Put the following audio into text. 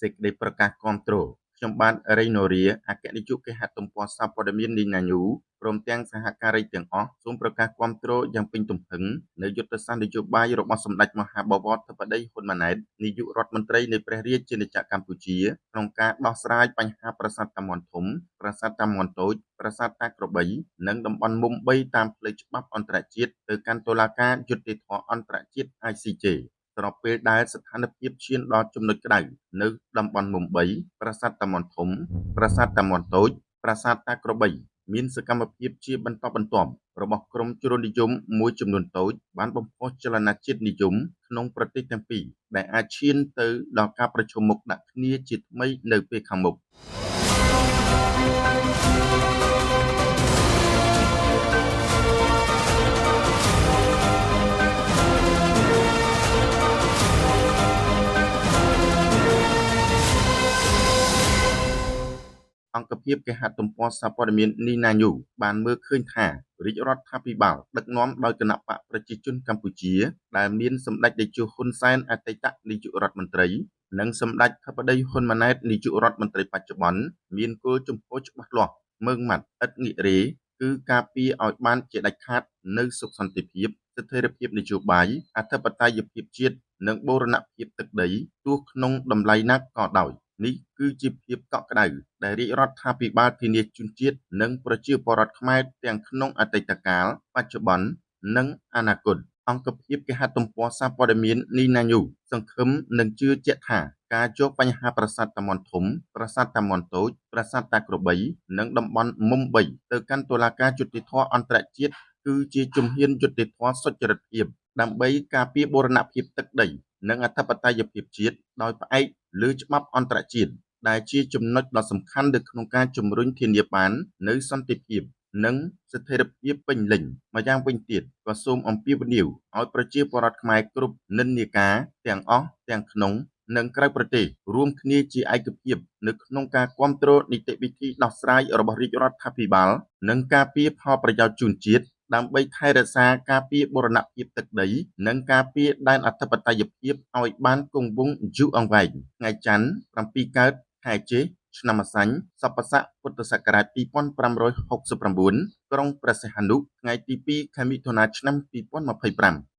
សេចក្តីប្រកាសគាំទ្រខ្ញុំបាទរេណូរាអគ្គនាយកគេហទំព័រសារព័ត៌មាននីណាញូព្រមទាំងសហការីទាំងអស់សូមប្រកាសគាំទ្រយ៉ាងពេញទំហឹងនៅយុទ្ធសាស្ត្រនយោបាយរបស់សម្ដេចមហាបវរធិបតីហ៊ុនម៉ាណែតនាយករដ្ឋមន្ត្រីនៃព្រះរាជាណាចក្រកម្ពុជាក្នុងការដោះស្រាយបញ្ហាប្រាសាទតាមាន់ធំប្រាសាទតាមាន់តូចប្រាសាទតាក្របីនិងតំបន់មុំ3តាមផ្លូវច្បាប់អន្តរជាតិទៅកាន់តុលាការយុត្តិធម៌អន្តរជាតិ ICJ ស្របពេលដែលស្ថានភាពឈានដល់ចំណុចក្តៅនៅតំបន់មុំ3ប្រាសាទតាមាន់ធំប្រាសាទតាមាន់តូចប្រាសាទតាក្របីមានសកម្មភាពជាបន្តបន្ទាប់របស់ក្រុមជ្រុលនិយមមួយចំនួនតូចបានបំផុសចលនាជាតិនិយមក្នុងប្រទេសទាំងពីរដែលអាចឈានទៅដល់ការប្រជុំមុខដាក់គ្នាជាថ្មីនៅពេលខាងមុខអង្គភាពគេហទំព័រសារព័ត៌មាននីណាញូបានមើលឃើញថារាជរដ្ឋាភិបាលដឹកនាំដោយគណបកប្រជាជនកម្ពុជាដែលមានសម្ដេចតេជោហ៊ុនសែនអតីតនាយករដ្ឋមន្ត្រីនិងសម្ដេចធិបតីហ៊ុនម៉ាណែតនាយករដ្ឋមន្ត្រីបច្ចុប្បន្នមានគោលជំហរច្បាស់លាស់ម៉ឺងម៉ាត់ឥតងាករេគឺការពារឲ្យបានជាដាច់ខាតនៅសុខសន្តិភាពស្ថិរភាពនយោបាយអធិបតេយ្យភាពជាតិនិងបូរណភាពទឹកដីទោះក្នុងតម្លៃណាក៏ដោយនេះគឺជាភាពកក់ក្ដៅដែលរាជរដ្ឋាភិបាលធានាជូនជាតិនិងប្រជាពលរដ្ឋខ្មែរទាំងក្នុងអតីតកាលបច្ចុប្បន្ននិងអនាគតអង្គភាពគេហទំព័រសារព័ត៌មាននីណាញូសង្ឃឹមនិងជឿជាក់ថាការយកបញ្ហាប្រាសាទតាមាន់ធំប្រាសាទតាមាន់តូចប្រាសាទតាក្របីនិងតំបន់មុំ3ទៅកាន់តុលាការយុត្តិធម៌អន្តរជាតិគឺជាជំហានយុត្តិធម៌សុចរិតភាពដើម្បីការពារបូរណភាពទឹកដីនិងអធិបតេយ្យភាពជាតិដោយផ្អែកលើច្បាប់អន្តរជាតិដែលជាចំណុចដ៏សំខាន់នៅក្នុងការជំរុញធានាបាននូវសន្តិភាពនិងស្ថិរភាពពេញលេញម្យ៉ាងវិញទៀតក៏សូមអំពាវនាវឲ្យប្រជាពលរដ្ឋខ្មែរគ្រប់និន្នាការទាំងអស់ទាំងក្នុងនិងក្រៅប្រទេសរួមគ្នាជាឯកភាពនៅក្នុងការគាំទ្រនីតិវិធីដោះស្រាយរបស់រាជរដ្ឋាភិបាលនិងការពារផលប្រយោជន៍ជូនជាតិដើម្បីថែរក្សាការពារបូរណភាពទឹកដីនិងការពារដែនអធិបតេយ្យភាពឲ្យបានគង់វង្សយូរអង្វែងថ្ងៃច័ន្ទ7 កើតខែជេសឆ្នាំម្សាញ់សប្បស័កពុទ្ធសករាជ2569ក្រុងព្រះសីហនុថ្ងៃទី2 ខែមិថុនាឆ្នាំ2025